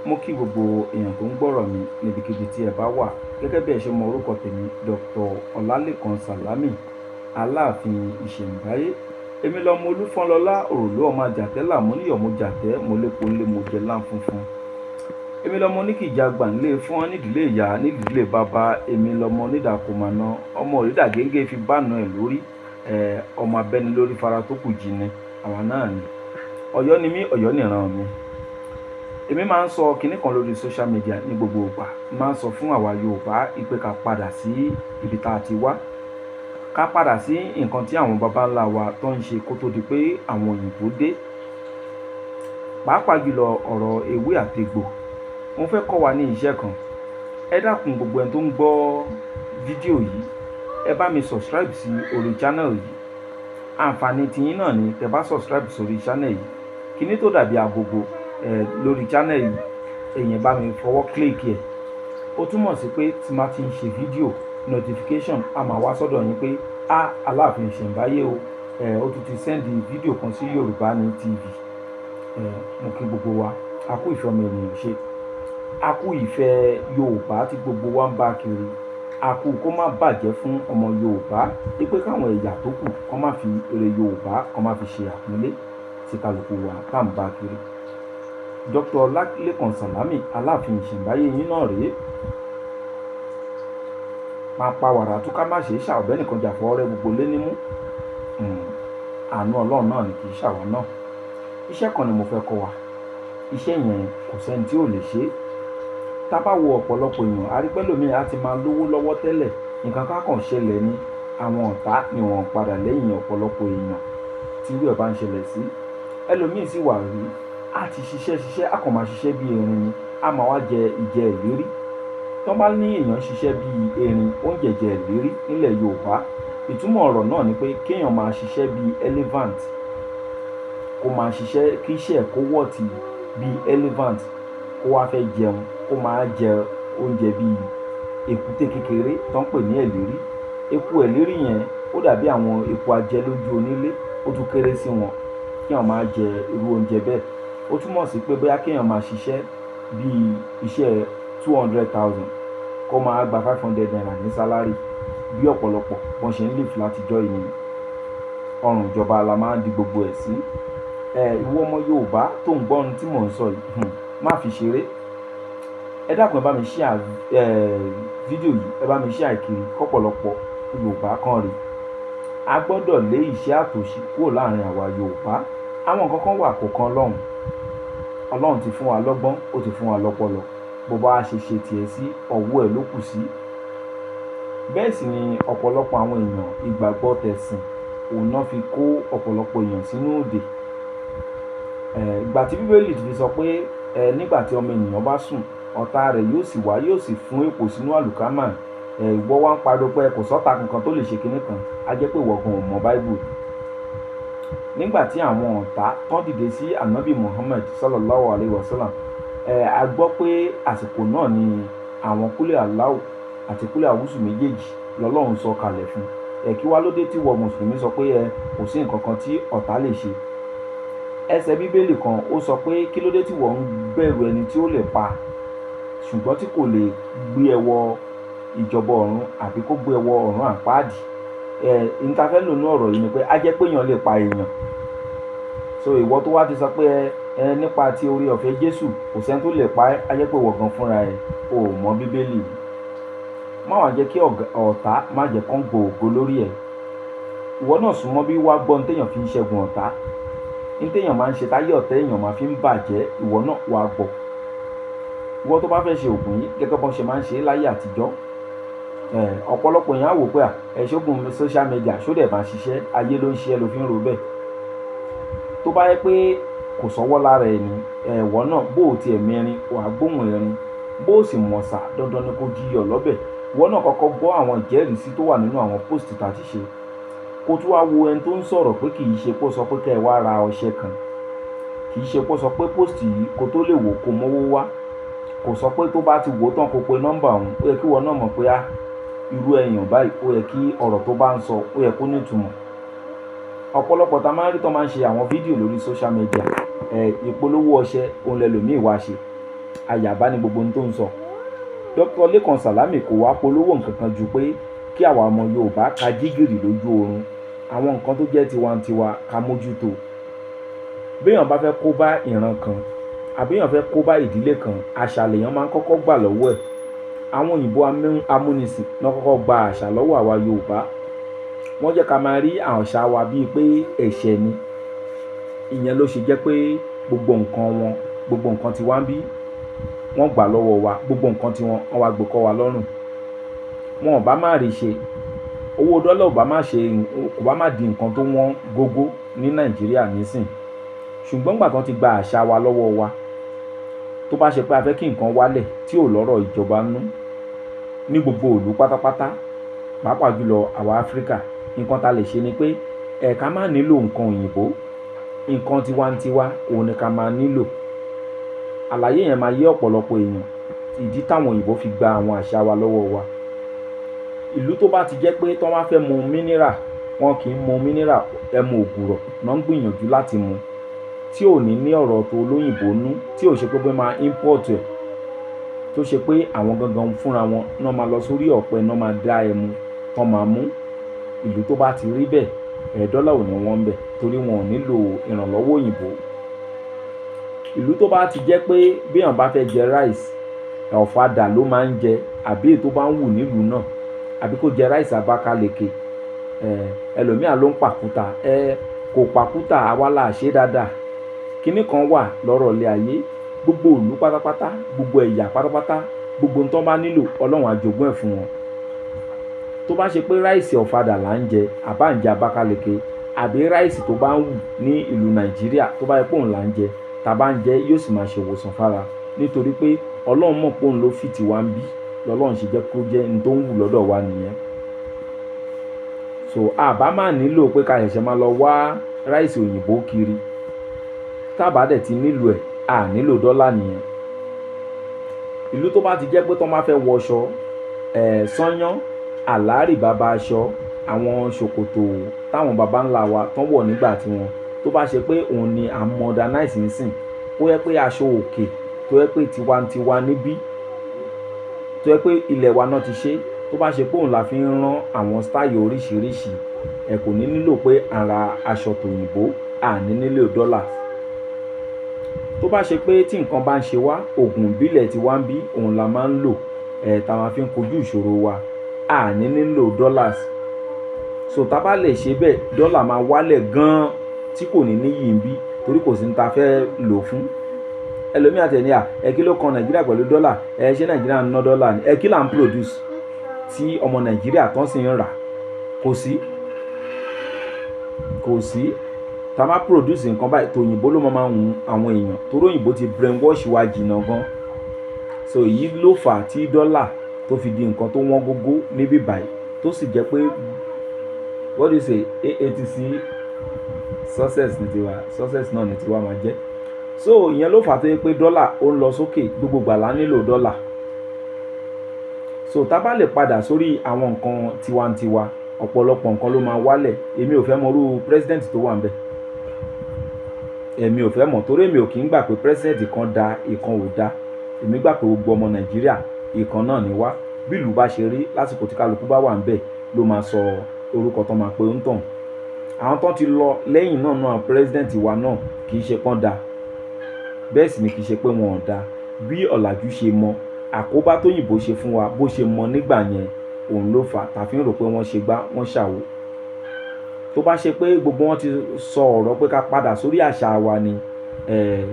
Mo kí gbogbo èèyàn tó ń gbọ́rọ̀ mi níbikíbi tí ẹ bá wà. Gẹ́gẹ́ bí ẹ ṣe mọ orúkọ tèmi, Dr. Ọlálékan Sàlámì, Aláàfin Ìṣẹ̀ǹbáyé. Èmi lọmọ Olúfọ́nlọlá, òrùlé ọmọ àjàtẹ́ là mú níyọ̀ mo jàtẹ́, mo lépo ńlé mo jẹ láǹ funfun. Èmi lọmọ oníkìjà gbàǹlé fún nídìílé ìyá nídìílé bàbá. Èmi lọmọ onídàkọ̀mọ̀nà, ọmọ òrídà gẹ́gẹ́ fi bánà ẹ̀ lórí. Ọmọ abẹ́ni lórí fara tó kù jí ni àwa náà ni. Ọ̀yọ́ ni mí, Ọ̀yọ́ nìran mi. Èmi máa ń sọ kinní kan lórí social media ní gbogbo ìgbà. Máa ń sọ fún àwa Yorùbá pé ká padà sí ibi tá a ti wá. Ká padà sí nǹkan tí àwọn baba ńlá wa tó ń ṣe kó tó di pé àwọn òyìnbó dé. Pàápàá jùlọ ọ̀rọ̀ ewé àtegbò. Mo fẹ́ kọ́ wa ní iṣẹ́ kan. Ẹ dákun gbogbo ẹni tó ń gbọ́ fídíò yìí, ẹ bá mi subscribe sí orí channel yìí. Àǹfààní tiyín náà ni tẹ́ bá subscribe sórí channel yìí. Kíní tó dàbí agogo lórí channel yìí, ẹ̀yin bá mi fọwọ́ click ẹ̀. Ó túmọ̀ sí pé tí máa ti ń ṣe fídíò, notification á máa wá sọ́dọ̀ yín pé Aláàfin Ìṣẹ̀ǹbáyé o, ó tún ti send fídíò kan sí Yorùbá ní TV. Mo kí gbogbo wa, a kú ìfẹ́ ọmọ ènìyàn ṣe. A kú ìfẹ́ Yorùbá tí gbogbo wa ń bá kiri. A kú kó má bàjẹ́ fún ọmọ Yorùbá, pé káwọn ẹ̀yà tó kù kó má fi èrè Yorùbá kó má fi ṣe àpọ́nlé tí kálukú wa tá ń bá kiri. Dr. Ọlálékan Sàlámì, Aláàfin Ìṣẹ̀ǹbáyé yín náà rèé. Máa pa wàrà tó ká má ṣe ṣàọ̀bẹ́ nìkan jà fọ́ rẹ́ gbogbo lé nímú. Àánú Ọlọ́run náà ni kì í ṣàwa náà. Iṣẹ́ kan ni mo fẹ́ kọ́ wa. Iṣẹ́ yẹn kò sẹ́ni tí ò lè ṣe. Tá bá wo ọ̀pọ̀lọpọ̀ èèyàn, a rí pé lómi á ti máa lówó lọ́wọ́ tẹ́lẹ̀. Nǹkan ká kàn ṣẹlẹ̀ ni àwọn ọ̀tá ni wọ́n padà lẹ́yìn ọ̀pọ̀lọpọ̀ èèyàn tí irú ẹ̀ bá ń ṣẹlẹ̀ sí. Ẹlòmíì sì wà rí, a ti ṣiṣẹ́, a kàn máa ṣiṣẹ́ bí erin ni, a máa wá jẹ ìjẹ ìlérí. Tó bá ní èèyàn ṣiṣẹ́ bí erin, ó ń jẹ̀jẹ̀ ìlérí nílẹ̀ Yorùbá. Ìtumọ̀ ọ̀rọ̀ náà ni pé kéèyàn máa ṣiṣẹ́ bí elephant, kó máa ṣiṣẹ́ kí iṣẹ́ ẹ̀ kó wọ̀tì bí elephant, kó wá fẹ́ jẹun, kó máa jẹ oúnjẹ bí èkúté kékeré tó ń pè ní ẹ̀lérí. Eku ẹ̀lérí yẹn ó dàbí àwọn eku ajẹ lójú onílé, ó tún kéré sí wọn kí èèyàn máa jẹ irú oúnjẹ bẹ́ẹ̀. Ó túmọ̀ sí pé bóyá kéèyàn máa ṣiṣẹ́ bí iṣẹ́ 200,000 kó máa gba 500 naira ní sálárì bí ọ̀pọ̀lọpọ̀ bọ́n ṣe ń live látijọ́ yìí. Ọrùn ìjọba la máa ń di gbogbo ẹ̀ sí. Ìwọ ọmọ Yorùbá tó ń gbọ́ ohun tí mò ń sọ yìí, má fi ṣeré. Ẹ dákun ẹ bá mi share fídíò yìí, ẹ bá mi share kiri kọ́pọ̀lọpọ̀ Yorùbá kan rí. A gbọ́dọ̀ lé ìṣẹ́ àtòṣì kúrò láàrin àwa Yorùbá. Àwọn nǹkan kan wà kò kan Ọlọ́run. Ọlọ́run ti fún wa lọ́gbọ́n, ó ti fún wa lọ́pọlọ. Bó bá ṣe ṣe tiẹ̀ sí, ọwọ́ ẹ̀ ló kù sí. Bẹ́ẹ̀ sì ni ọ̀pọ̀lọpọ̀ àwọn èèyàn ìgbàgbọ́ tẹ̀sìn òun náà fi kó ọ̀pọ̀lọpọ̀ èèyàn sínú òde. Ìgbà tí Bíbélì ti fi sọ pé nígbà tí ọmọ ènìyàn bá sùn, ọ̀tá rẹ̀ yóò sì wá, yóò sì fún èpò sínú àlùkámà. Ìwọ wá ń pariwo pé kò sọ́ta kankan tó lè ṣe kinní kan, á jẹ́ pé ìwọ gan ò mọ Báíbù. Nígbà tí àwọn ọ̀tá tán dìde sí Ànábì Muhammad sallallahu alayhi wa sallam, a gbọ́ pé àsìkò náà ni àwọn kúlẹ̀ Allahu àti kúlẹ̀ àwùsù méjèèjì lọ́lọ́run sọ kalẹ̀ fún. Kí wá ló dé tí ìwọ mùsùlùmí sọ pé kò sí nǹkan kan tí ọ̀tá lè ṣe? Ẹsẹ̀ Bíbélì kan ó sọ pé kí ló dé tí ìwọ ń bẹ̀rù ẹni tí ó lè pa ṣùgbọ́n tí kò lè gbé ẹ wọ ìjọba ọ̀run àbí kó gbé ẹ wọ ọ̀run àpáàdì. Ìntafẹ́ lò ní ọ̀rọ̀ yìí ni pé á jẹ́ pé èèyàn lè pa èèyàn. So ìwọ tó wá ti sọ pé nípa ti orí ọ̀fẹ́ Jésù kò sẹ́ni tó lè pa ẹ́, á jẹ́ pé ìwọ gan fúnra ẹ̀ o ò mọ Bíbélì. Má wá jẹ́ kí ọ̀tá má jẹ́ kán gbòògo lórí ẹ̀. Ìwọ náà súnmọ́ bí wá gbọ́ ní téèyàn fi ń ṣẹ́gun ọ̀tá. Ní téèyàn máa ń ṣe táyé ọ̀tá èèyàn máa fi ń bàjẹ́, ìwọ náà wá gbọ́. Ìwọ tó bá fẹ́ ṣe ògùn yìí gẹ́gẹ́ bọ́n ṣe máa ń ṣe láyé àtijọ́. Ọ̀pọ̀lọpọ̀ èèyàn á wò pé ṣógun social media ṣó dẹ̀ máa ṣiṣẹ́, ayé ló ń ṣe ẹ́ ló fi ń ro bẹ́ẹ̀. Tó bá yẹ pé kò sọ́wọ́ lára ẹ̀ ní ìwọ náà bó o tiẹ̀ mẹ́rin wà á gbóhùn ẹ̀rin, bó o sì mọ̀ọ́sà dandan ni kó jíyọ̀ lọ́bẹ̀. Ìwọ náà kọ́kọ́ gbọ́ àwọn ìjẹ́rìísí tó wà nínú àwọn post tá a ti ṣe. Kó tún wá wo ẹni tó ń sọ̀rọ̀ pé kì í ṣe pé ó sọ pé kẹ́ ẹ wá ra ọṣẹ kan. Kì í ṣe pé ó sọ pé post yìí kó tó lè wò kó mówó wá. Kò sọ pé tó bá ti wò tán kó pe nọ́mbà òun. Ó yẹ kí ìwọ náà mọ̀ pé irú èèyàn báyìí ó yẹ kí ọ̀rọ̀ tó bá ń sọ ó yẹ kó ní ìtumọ̀. Ọ̀pọ̀lọpọ̀ tá máa ń rí tán máa ń ṣe àwọn fídíò lórí social media, ìpolówó ọṣẹ òun lẹlòmíì wá ṣe. àyàbá ni gbogbo ohun tó ń sọ. Dr. Lékan Sàlámì kò wá polówó nǹkan kan ju pé kí àwa ọmọ Yorùbá ká jígìrì lójú oorun, àwọn nǹkan tó jẹ́ tiwantiwa ká mójútó. Béèyàn bá fẹ́ kó bá ìran kan àbí èèyàn fẹ́ kó bá ìdílé kan, àṣà lèèyàn máa ń kọ́kọ́ gbà lọ́wọ́ ẹ̀. Àwọn òyìnbó amúnisìn náà kọ́kọ́ gba àṣà lọ́wọ́ àwa Yorùbá. Wọ́n jẹ́ ká máa rí àṣà wa bíi pé ẹ̀ṣẹ̀ ni. Ìyẹn ló ṣe jẹ́ pé gbogbo nǹkan tí wá ń bí wọ́n gbà lọ́wọ́ wa, gbogbo nǹkan tí wọ́n wá gbé kọ́ wa lọ́rùn. Wọn ò bá má rí ṣe, owó dọ́là kò bá má di nǹkan tó wọ́n gógó ní Nàìjíríà nísìn. Ṣùgbọ́n nígbà tí wọ́n ti gba àṣà wa lọ́wọ́ wa, tó bá ṣe pé a fẹ́ kí nǹkan wálẹ̀ tí ò lọ́rọ̀ ìjọba nú ní gbogbo ìlú pátápátá, pàápàá jùlọ àwa Áfíríkà, nǹkan tá lè ṣe ni pé ká má nílò nǹkan òyìnbó, nǹkan tiwantiwa òun ni ká máa nílò. Àlàyé yẹn máa yé ọ̀pọ̀lọpọ̀ èèyàn ìdí táwọn òyìnbó fi gba àwọn àṣà wa lọ́wọ́ wa. Ìlú tó bá ti jẹ́ pé tí wọ́n bá fẹ́ mu mineral, wọn kì í mu mineral, ẹmu ògùrọ̀ náà ń gbìyànjú láti mu, tí ò ní ọ̀rọ̀ tó olóyìnbó nú, tí ò ṣe pé máa import ẹ̀, tó ṣe pé àwọn gangan fúnra wọn náà máa lọ sórí ọ̀pẹ náà máa dá ẹmu tán máa mú. Ìlú tó bá ti rí bẹ́ẹ̀, dọ́là ò ní wọ́n bẹ̀ torí wọn ò nílò ìrànlọ́wọ́ òyìnbó. Ìlú tó bá ti jẹ́ pé bí èèyàn bá fẹ́ jẹ rice, ọ̀fadà ló máa ń jẹ àbí èyí tó bá ń wù nílùú náà, àbí kó jẹ rice Abakaliki, ẹlòmíà ló ń pàkúta, kò pàkúta, àwa là ṣe dáadáa. Kíní kan wà lọ́rọ̀ ilé ayé, gbogbo ìlú pátápátá, gbogbo ẹ̀yà pátápátá, gbogbo ohun tó bá nílò Ọlọ́run á jogún ẹ̀ fún wọn. Tó bá ṣe pé ráìsì ọ̀fadà là ń jẹ, àbá ń jẹ Abakaliki, àbí ráìsì tó bá ń wù ní ìlú Nàìjíríà tó bá yẹ pé òun là ń jẹ, tá bá ń jẹ yóò sì máa ṣe ìwòsàn fára, nítorí pé Ọlọ́run mọ̀ pé òun ló fìtì wá ń bí, lọ́lọ́run ṣe jẹ́ kó jẹ́ ní tó ń wù lọ́dọ̀ wa nìyẹn. So àbá máa nílò pé ká ṣẹ̀ṣẹ̀ máa lọ wá ráìsì òyìnbó kiri. Tábà dẹ̀ ti nílò ẹ̀, a nílò dọ́là nìyẹn. Ìlú tó bá ti jẹ́ pé tó máa fẹ́ wọṣọ, sányán, àlárì bàbá aṣọ, àwọn ṣòkòtò táwọn baba ńlá wa tán wọ̀ nígbà tiwọn, tó bá ṣe pé òun ni à ń modernize nísìn, ó yẹ pé aṣọ òkè tó yẹ pé tiwantiwa níbí, tó yẹ pé ilẹ̀ wa náà ti ṣe, tó bá ṣe pé òun la fi ń rán àwọn style oríṣiríṣi, kò ní nílò pé à ń ra aṣọ tòyìnbó, à ní nílò dọ́là. Tó bá ṣe pé tí nǹkan bá ń ṣe wá, òògùn ìbílẹ̀ tí wá ń bí òun la máa ń lò, tá máa fi ń kojú ìṣòro wa, à ní nílò dollars. So tá bá lè ṣe bẹ́ẹ̀, dọ́là máa wálẹ̀ gan-an tí kò ní níyì ń bí, torí kò sí ní ta fẹ́ lò fún. Ẹlòmíà tẹ̀ ní kí ló kan Nàìjíríà pẹ̀lú dọ́là, ṣé Nàìjíríà ń ná dọ́là ni? Kí là ń produce tí ọmọ Nàìjíríà tán sì ń rà? Kò sí. Tá bá produce nǹkan báyìí, tòyìnbó ló máa ń hun àwọn èèyàn, torí òyìnbó ti brainwash wa jìnnà gan. So èyí ló fà á tí dọ́là tó fi di nǹkan tó wọ́n gógó níbí báyìí, tó sì jẹ́ pé what do you say, AATC success ní tiwa, success náà ní tiwa máa jẹ́. So ìyẹn ló fà á tó yẹ pé dọ́là ó ń lọ sókè, gbogbo ìgbà la nílò dọ́là. So tá bá lè padà sórí àwọn nǹkan tiwantiwa, ọ̀pọ̀lọpọ̀ nǹkan ló máa wálẹ̀. Èmi ò fẹ́ mọ irú president tó wà ńbẹ̀, èmi ò fẹ́ mọ̀, torí èmi ò kì í gbà pé president kan da ìkan ò da. Èmi gbà pé gbogbo ọmọ Nàìjíríà ìkan náà ni wá. Bí ìlú bá ṣe rí lásìkò tí kálukú bá wà ńbẹ̀ ló máa sọ orúkọ tó máa pe ń tàn. Àwọn tán ti lọ lẹ́yìn náà president wa náà kì í ṣe pọ́n da, bẹ́ẹ̀ sì ni kì í ṣe pé wọn ò da. Bí ọ̀làjú ṣe mọ, àkóbá tóyìnbó ṣe fún wa bó ṣe mọ nígbà yẹn, òun ló fà tá fi ń rò pé wọ́n ṣe gbá wọ́n ṣàwo. Tó bá ṣe pé gbogbo wọn ti sọ ọ̀rọ̀ pé ká padà sórí àṣà wa ni,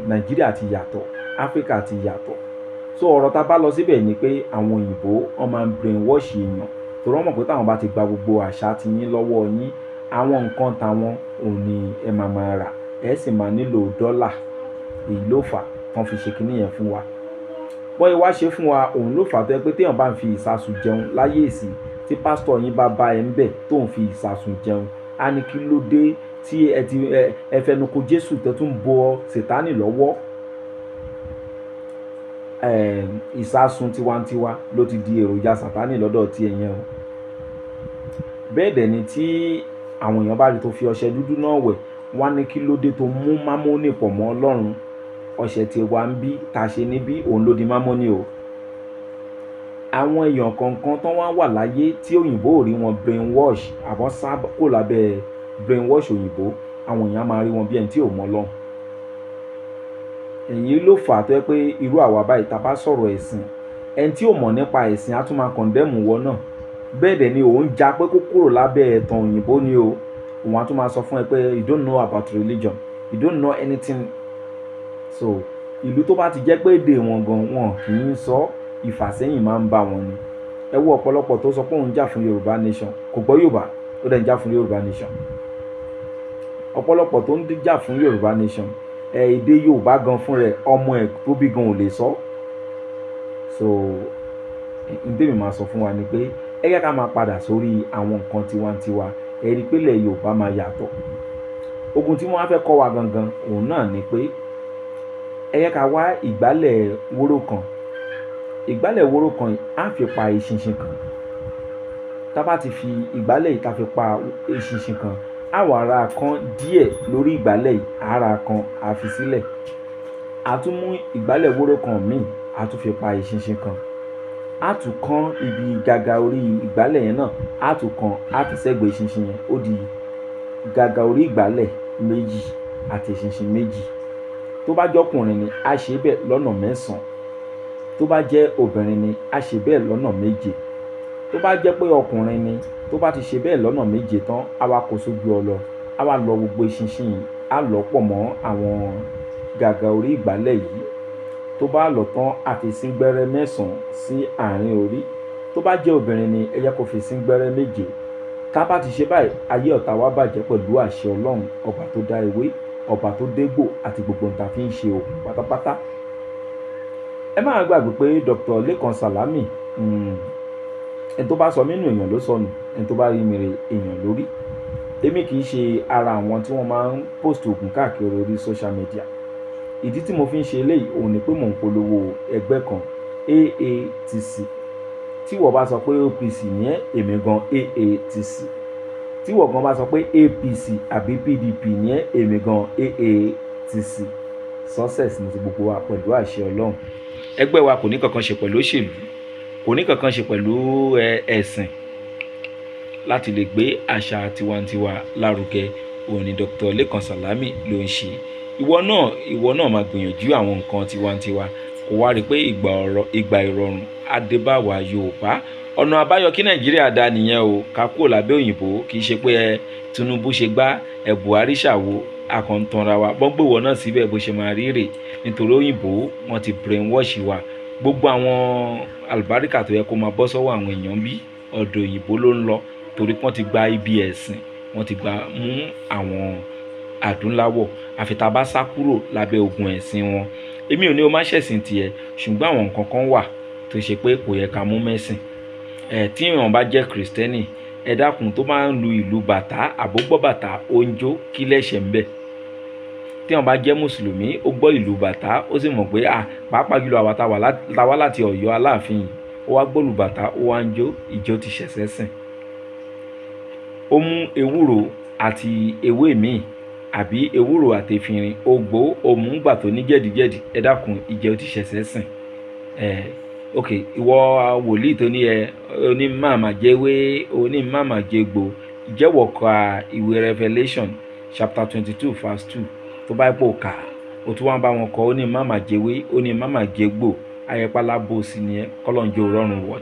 Nàìjíríà ti yàtọ̀, Áfíríkà ti yàtọ̀. So ọ̀rọ̀ tá bá lọ síbẹ̀ ni pé àwọn òyìnbó wọ́n máa ń brainwash èèyàn, torí wọ́n mọ̀ pé táwọn bá ti gba gbogbo àṣà ti yín lọ́wọ́ yín, àwọn nǹkan táwọn òun ni ẹ máa rà, ẹ sì máa nílò dọ́là. Èyí ló fà tán fi ṣe kinní yẹn fún wa. Bọ́n ìwá ṣe fún wa, òun ló fà tó yẹ pé téèyàn bá ń fi ìsasùn jẹun láyé ìsìn, tí pásítọ̀ yín bá bá ẹ ń bẹ̀ tó ń fi ìsasùn jẹun, á ní kí ló dé tí ẹ fẹnuko Jésù tẹ́ tún bọ Sètánì lọ́wọ́. Ìsasùn tiwantiwa ló ti di èròjà Sàtánì lọ́dọ̀ tí ẹ̀yẹn o. Bẹ́ẹ̀ dẹ̀ ni tí àwọn èèyàn bá rí tó fi ọṣẹ dúdú náà wẹ̀, wọ́n á ní kí ló dé tó mú mámónì pọ̀ mọ́ Ọlọ́run. ọṣẹ tí wa ń bí ta ṣe níbí òun ló di mámọ́nì o. Àwọn èèyàn kọ̀ọ̀kan tó wá wà láyé tí òyìnbó ò rí wọn brainwash àbọ̀ sábà kò lábẹ́ brainwash òyìnbó, àwọn èèyàn máa rí wọn bí ẹni tí ò mọ Ọlọ́run. Èyí ló fà á tó yẹ pé irú àwa báyìí tá bá sọ̀rọ̀ ẹ̀sìn, ẹni tí ò mọ̀ nípa ẹ̀sìn á tún máa condemn wọ náà. Bẹ́ẹ̀ dẹ̀ ni òun já pé kó kúrò lábẹ́ ẹ̀tàn òyìnbó ni o. Òun á tún máa sọ fún ẹ pé you don't know about religion, you don't know anything. So ìlú tó bá ti jẹ́ pé èdè wọn gan wọn kì í sọ, ìfàsẹ́yìn máa ń bá wọn ni. Ẹ wo ọ̀pọ̀lọpọ̀ tó sọ pé òun jà fún Yorùbá nation, kò gbọ́ Yorùbá, ó dẹ̀ ń jà fún Yorùbá nation. Ọ̀pọ̀lọpọ̀ tó ń jà fún Yorùbá nation, èdè Yorùbá gan fún rẹ̀ ọmọ ẹ̀ tó bí gan ò lè sọ. So ǹdẹ́mi máa sọ fún wa ni pé ẹ jẹ́ ká máa padà sórí àwọn nǹkan tiwantiwa, ẹ rí pé ilẹ̀ Yorùbá máa yàtọ̀. Ogun tí wọ́n á fẹ́ kọ́ wa gangan òun náà ni pé ẹ jẹ́ ká wá ìgbálẹ̀ wóró kan. Ìgbálẹ̀ wóró kan yìí á fi pa eṣinṣin kan. Tá bá ti fi ìgbálẹ̀ yìí tá fi pa eṣinṣin kan, á wá ra kan díẹ̀ lórí ìgbálẹ̀ yìí, ara kan á fi sílẹ̀. A tún mú ìgbálẹ̀ wóró kan míì, a tún fi pa eṣinṣin kan. A tún kan ibi gàgà orí ìgbálẹ̀ yẹn náà, a tún kan, a fi sẹ́gbẹ̀ẹ́ eṣinṣin yẹn, ó di gàgà orí ìgbálẹ̀ méjì àti eṣinṣin méjì. Tó bá jọkùnrin ni a ṣe bẹ́ẹ̀ lọ́nà 9. Tó bá jẹ́ obìnrin ni a ṣe bẹ́ẹ̀ lọ́nà 7. Tó bá jẹ́ pé ọkùnrin ni, tó bá ti ṣe bẹ́ẹ̀ lọ́nà 7 tán, a wá kó sójú ọlọ, a wá lọ gbogbo eṣinṣin yìí, a lọ̀ pọ̀ mọ́ àwọn gàgà orí ìgbálẹ̀ yìí. Tó bá lọ̀ tán, a fi síngbẹ́rẹ́ 9 sí àárín orí. Tó bá jẹ́ obìnrin ni ẹ jẹ́ kó fi síngbẹ́rẹ́ 7. Tá bá ti ṣe báyìí, ayé ọ̀tá wa bàjẹ́ pẹ̀lú àṣẹ Ọlọ́run, ọba tó dá ewé, ọba tó dégbò àti gbogbo nǹkan fi ń ṣe òògùn pátápátá. Ẹ má gbàgbé pé Dr. Lekan Salami, ẹni tó bá sọ mí nù èèyàn ló sọnù, ẹni tó bá rí mi rè èèyàn lórí. Èmi kì í ṣe ara àwọn tí wọ́n máa ń post òògùn káàkiri orí social media. Ìdí tí mo fi ń ṣe eléyìí òun ni pé mò ń polówó ẹgbẹ́ kan, AATC. Tí wọ́n bá sọ pé OPC ní èmi gan AATC. Tí wọ́n gan bá sọ pé APC àbí PDP ní èmi gan AATC. Success ní ti gbogbo wa pẹ̀lú àṣẹ Ọlọ́run. Ẹgbẹ́ wa kò ní kankan ṣe pẹ̀lú òṣèlú, kò ní kankan ṣe pẹ̀lú ẹ̀sìn. Láti lè gbé àṣà tiwantiwa lárugẹ, òun ni Dr. Lekan Salami ló ń ṣe. Ìwọ náà máa gbìyànjú àwọn nǹkan tiwantiwa, kó wá rí pé ìgbà ìrọ̀rùn á dé bá wa Yorùbá. Ọ̀nà àbáyọ kí Nàìjíríà dá nìyẹn o, ká kúrò lábẹ́ òyìnbó. Kì í ṣe pé Tinubu ṣe gbá, Buhari ṣàwo, akọ̀ǹtanra wa bọ́n gbé wọ náà síbẹ̀ bó ṣe máa rí rè, nítorí òyìnbó wọ́n ti brainwash wa. Gbogbo àwọn àlùbáríkà tó yẹ kó máa bọ́ sọ́wọ́ àwọn èèyàn bí ọ̀dọ̀ òyìnbó ló ń lọ, torí wọ́n ti gba ibi ẹ̀sìn, wọ́n ti gba mú àwọn adúláwọ̀. Àfi tá bá sá kúrò lábẹ́ ogun ẹ̀sìn wọn. Èmi ò ní o má ṣẹ̀sìn tiẹ̀, ṣùgbọ́n àwọn nǹkan kan wà tó ṣe pé kò yẹ ká mú mẹ́sìn. Tí èèyàn bá jẹ́ Kristẹni, ẹ dákun tó máa ń lu ìlú bàtà àbógbọ́ bàtà ó ń jó, kí lẹ́sẹ̀ ń bẹ̀. Tí èèyàn bá jẹ́ Mùsùlùmí, ó gbọ́ ìlú bàtà, ó sì mọ̀ pé pàápàá jùlọ àwa tá wá láti Ọ̀yọ́ Aláàfin yìí, ó wá gbọ́ ìlú bàtà, ó wá ń jó, ìjó ti ṣẹ̀ṣẹ̀ sìn. Ó mú ewúro àti ewé míì àbí ewúro àti efinrin, ó gbó, ó mú gbà tó ní jẹ̀díjẹ̀dí, ẹ dákun ìjẹ́ ó ti ṣẹ̀ṣẹ̀ sìn. Ok, ìwọ wòlíì tó ní oní máàmá jẹ́wé, oní máàmá jẹ́gbò, ìjẹ́wọ̀ ka ìwé Revelation chapter 22 verse 2 tó bá pò ká, ó tún wá bá wọn kọ oní máàmá jẹ́wé, oní máàmá jẹ́gbò, ayẹpálá bó sí ni ẹ, kọ́lọ́njọ́ rọrùn wọ̀.